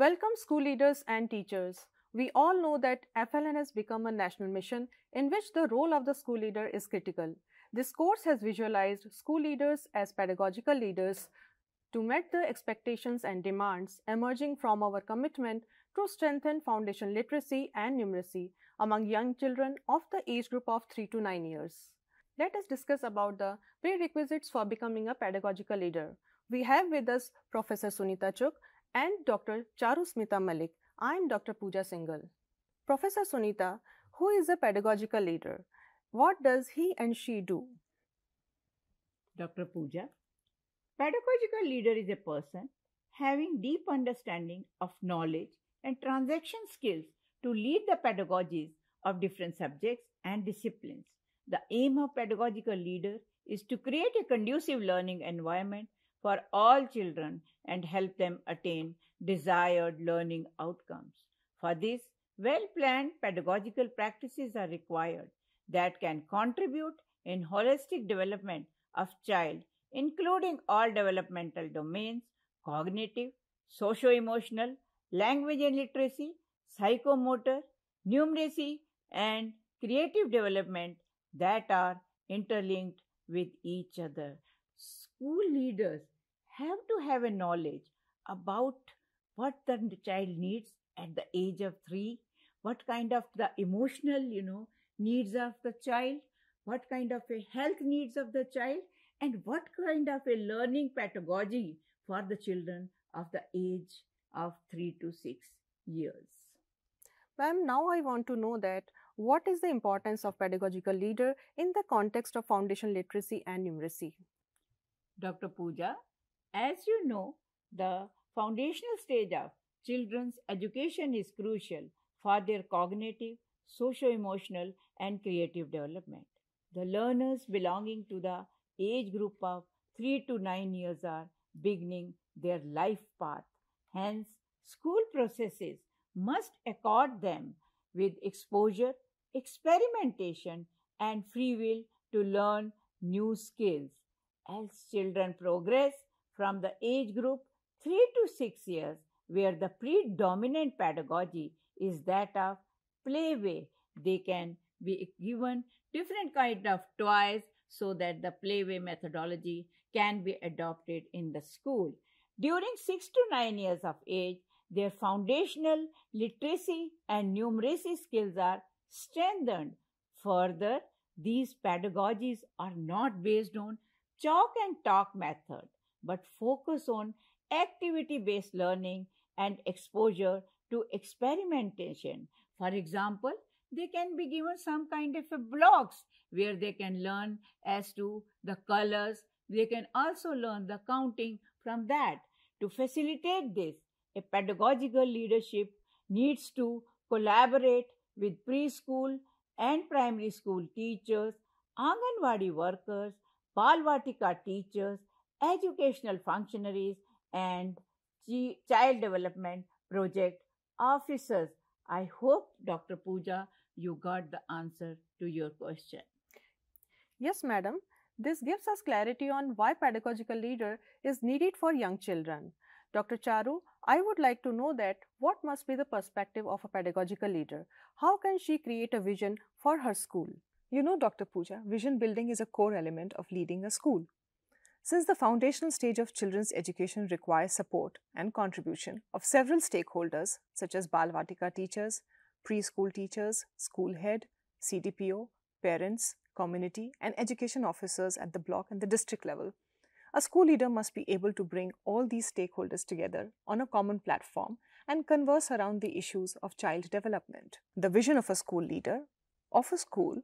Welcome school leaders and teachers. We all know that FLN has become a national mission in which the role of the school leader is critical. This course has visualized school leaders as pedagogical leaders to meet the expectations and demands emerging from our commitment to strengthen foundation literacy and numeracy among young children of the age group of 3 to 9 years. Let us discuss about the prerequisites for becoming a pedagogical leader. We have with us Professor Sunita Chuk and Dr. Charu Smita Malik. I am Dr. Pooja Singhal. Professor Sunita, who is a pedagogical leader? What does he and she do? Dr. Pooja, pedagogical leader is a person having deep understanding of knowledge and transaction skills to lead the pedagogies of different subjects and disciplines. The aim of pedagogical leader is to create a conducive learning environment for all children and help them attain desired learning outcomes. For this, well-planned pedagogical practices are required that can contribute in holistic development of child, including all developmental domains, cognitive, socio-emotional, language and literacy, psychomotor, numeracy, and creative development that are interlinked with each other. School leaders have to have a knowledge about what the child needs at the age of 3, what kind of the emotional, needs of the child, what kind of a health needs of the child, and what kind of a learning pedagogy for the children of the age of 3 to 6 years. Ma'am, now I want to know that what is the importance of pedagogical leader in the context of foundation literacy and numeracy? Dr. Pooja, as you know, the foundational stage of children's education is crucial for their cognitive, socio-emotional, and creative development. The learners belonging to the age group of 3 to 9 years are beginning their life path. Hence, school processes must accord them with exposure, experimentation, and free will to learn new skills. As children progress from the age group 3 to 6 years, where the predominant pedagogy is that of playway, they can be given different kind of toys so that the playway methodology can be adopted in the school. During 6 to 9 years of age, their foundational literacy and numeracy skills are strengthened. Further, these pedagogies are not based on chalk and talk method, but focus on activity-based learning and exposure to experimentation. For example, they can be given some kind of a blocks where they can learn as to the colors. They can also learn the counting from that. To facilitate this, a pedagogical leadership needs to collaborate with preschool and primary school teachers, Anganwadi workers, Balvatika teachers, educational functionaries, and child development project officers. I hope, Dr. Pooja, you got the answer to your question. Yes, madam. This gives us clarity on why pedagogical leader is needed for young children. Dr. Charu, I would like to know that what must be the perspective of a pedagogical leader? How can she create a vision for her school? You know, Dr. Pooja, vision building is a core element of leading a school. Since the foundational stage of children's education requires support and contribution of several stakeholders such as Balvatika teachers, preschool teachers, school head, CDPO, parents, community, and education officers at the block and the district level, a school leader must be able to bring all these stakeholders together on a common platform and converse around the issues of child development. The vision of a school leader of a school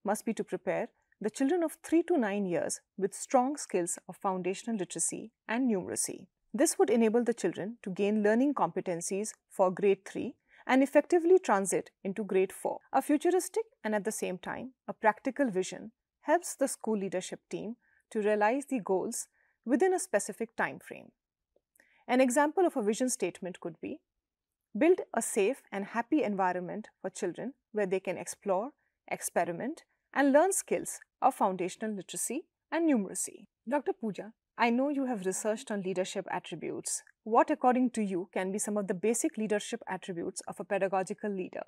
must be to prepare the children of 3 to 9 years with strong skills of foundational literacy and numeracy. This would enable the children to gain learning competencies for grade 3 and effectively transit into grade 4. A futuristic and at the same time a practical vision helps the school leadership team to realize the goals within a specific time frame. An example of a vision statement could be: build a safe and happy environment for children where they can explore, experiment, and learn skills of foundational literacy and numeracy. Dr. Pooja, I know you have researched on leadership attributes. What, according to you, can be some of the basic leadership attributes of a pedagogical leader?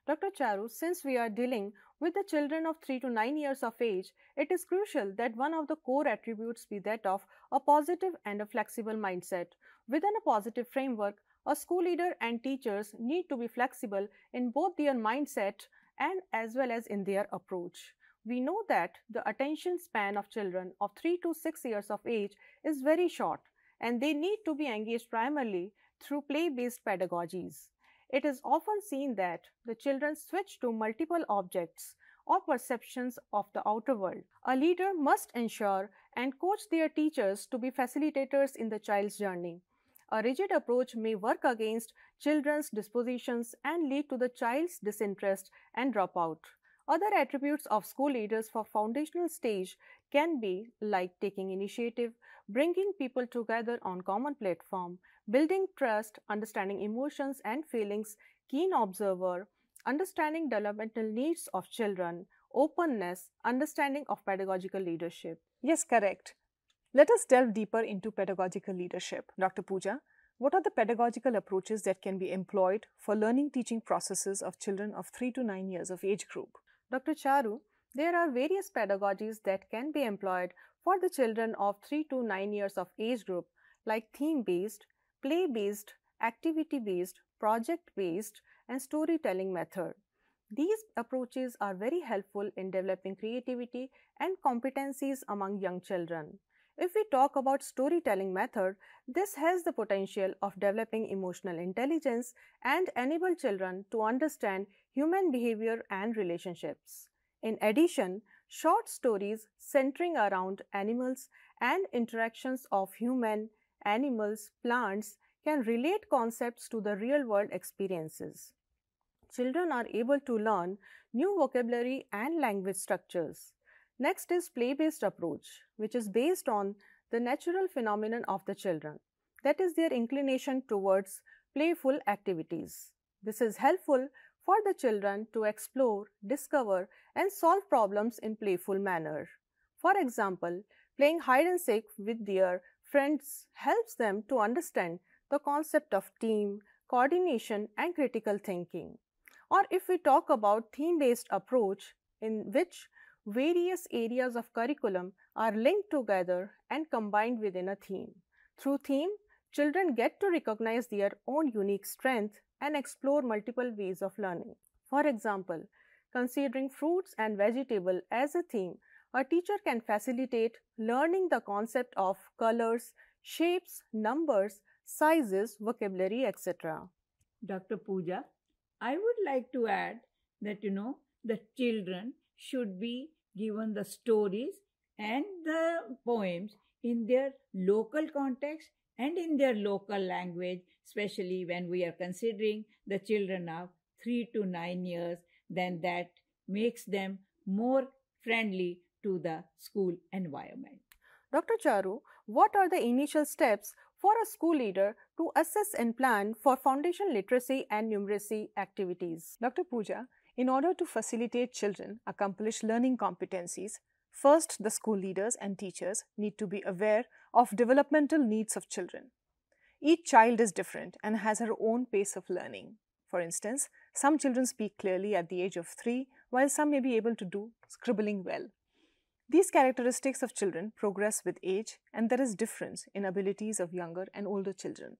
Dr. Charu, since we are dealing with the children of 3 to 9 years of age, it is crucial that one of the core attributes be that of a positive and a flexible mindset. Within a positive framework, a school leader and teachers need to be flexible in both their mindset and as well as in their approach. We know that the attention span of children of 3 to 6 years of age is very short, and they need to be engaged primarily through play-based pedagogies. It is often seen that the children switch to multiple objects or perceptions of the outer world. A leader must ensure and coach their teachers to be facilitators in the child's journey. A rigid approach may work against children's dispositions and lead to the child's disinterest and dropout. Other attributes of school leaders for foundational stage can be like taking initiative, bringing people together on common platform, building trust, understanding emotions and feelings, keen observer, understanding developmental needs of children, openness, understanding of pedagogical leadership. Yes, correct. Let us delve deeper into pedagogical leadership. Dr. Pooja, what are the pedagogical approaches that can be employed for learning teaching processes of children of 3 to 9 years of age group? Dr. Charu, there are various pedagogies that can be employed for the children of 3 to 9 years of age group, like theme-based, play-based, activity-based, project-based, and storytelling method. These approaches are very helpful in developing creativity and competencies among young children. If we talk about storytelling method, this has the potential of developing emotional intelligence and enable children to understand human behavior and relationships. In addition, short stories centering around animals and interactions of human, animals, plants can relate concepts to the real-world experiences. Children are able to learn new vocabulary and language structures. Next is play-based approach, which is based on the natural phenomenon of the children, that is their inclination towards playful activities. This is helpful for the children to explore, discover, and solve problems in playful manner. For example, playing hide and seek with their friends helps them to understand the concept of team, coordination, and critical thinking. Or if we talk about theme-based approach, in which various areas of curriculum are linked together and combined within a theme. Through theme, children get to recognize their own unique strength and explore multiple ways of learning. For example, considering fruits and vegetables as a theme, a teacher can facilitate learning the concept of colors, shapes, numbers, sizes, vocabulary, etc. Dr. Pooja, I would like to add that the children should be given the stories and the poems in their local context and in their local language, especially when we are considering the children of 3 to 9 years, then that makes them more friendly to the school environment. Dr. Charu, what are the initial steps for a school leader to assess and plan for foundation literacy and numeracy activities? Dr. Pooja, in order to facilitate children accomplish learning competencies, first the school leaders and teachers need to be aware of developmental needs of children. Each child is different and has her own pace of learning. For instance, some children speak clearly at the age of 3, while some may be able to do scribbling well. These characteristics of children progress with age, and there is difference in abilities of younger and older children.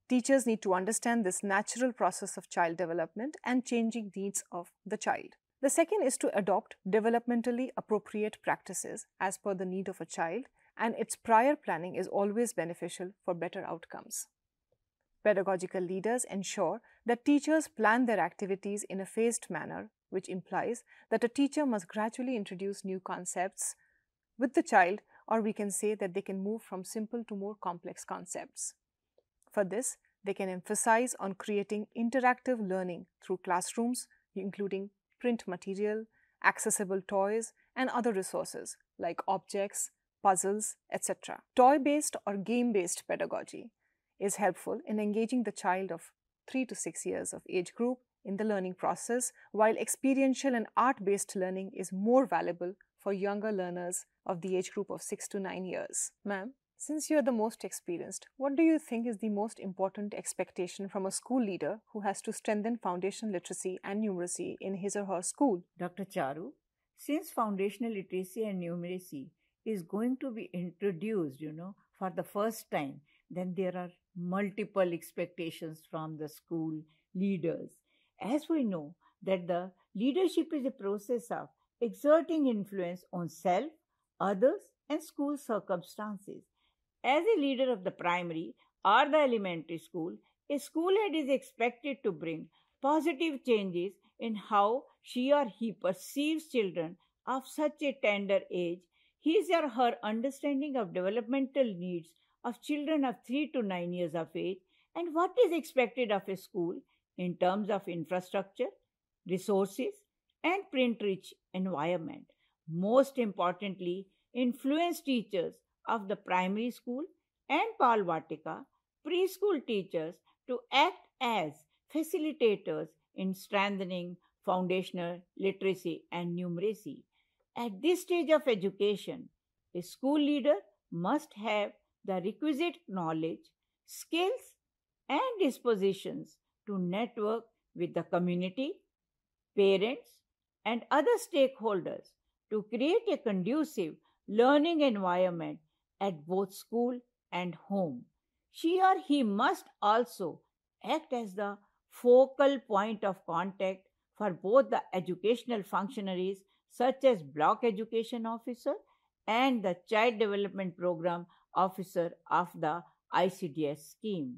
Teachers need to understand this natural process of child development and changing needs of the child. The second is to adopt developmentally appropriate practices as per the need of a child, and its prior planning is always beneficial for better outcomes. Pedagogical leaders ensure that teachers plan their activities in a phased manner, which implies that a teacher must gradually introduce new concepts with the child, or we can say that they can move from simple to more complex concepts. For this, they can emphasize on creating interactive learning through classrooms, including print material, accessible toys, and other resources like objects, puzzles, etc. Toy-based or game-based pedagogy is helpful in engaging the child of 3 to 6 years of age group in the learning process, while experiential and art-based learning is more valuable for younger learners of the age group of 6 to 9 years. Ma'am, since you are the most experienced, what do you think is the most important expectation from a school leader who has to strengthen foundational literacy and numeracy in his or her school? Dr. Charu, since foundational literacy and numeracy is going to be introduced, for the first time, then there are multiple expectations from the school leaders. As we know that the leadership is a process of exerting influence on self, others, and school circumstances. As a leader of the primary or the elementary school, a school head is expected to bring positive changes in how she or he perceives children of such a tender age, his or her understanding of developmental needs of children of 3 to 9 years of age, and what is expected of a school in terms of infrastructure, resources, and print-rich environment. Most importantly, influence teachers of the primary school and Pal Vatika preschool teachers to act as facilitators in strengthening foundational literacy and numeracy. At this stage of education, a school leader must have the requisite knowledge, skills, and dispositions to network with the community, parents, and other stakeholders to create a conducive learning environment at both school and home. She or he must also act as the focal point of contact for both the educational functionaries such as block education officer and the child development program officer of the ICDS scheme.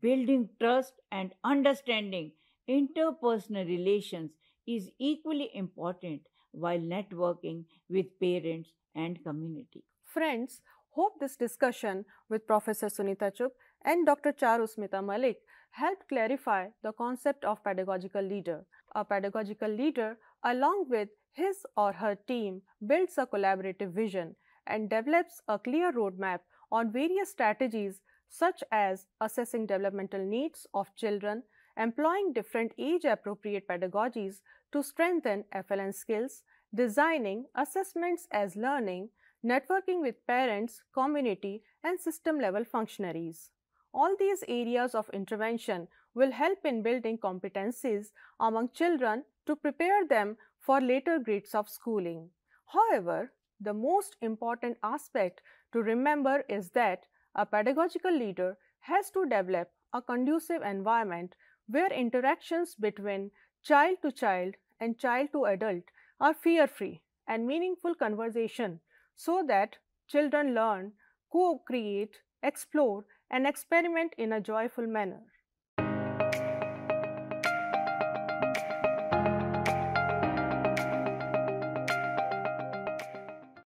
Building trust and understanding interpersonal relations is equally important while networking with parents and community. Friends, hope this discussion with Professor Sunita Chugh and Dr. Charu Smita Malik helped clarify the concept of pedagogical leader. A pedagogical leader, along with his or her team, builds a collaborative vision and develops a clear roadmap on various strategies such as assessing developmental needs of children, employing different age-appropriate pedagogies to strengthen FLN skills, designing assessments as learning, networking with parents, community, and system-level functionaries. All these areas of intervention will help in building competencies among children to prepare them for later grades of schooling. However, the most important aspect to remember is that a pedagogical leader has to develop a conducive environment where interactions between child to child and child to adult are fear-free and meaningful conversation so that children learn, co-create, explore, and experiment in a joyful manner.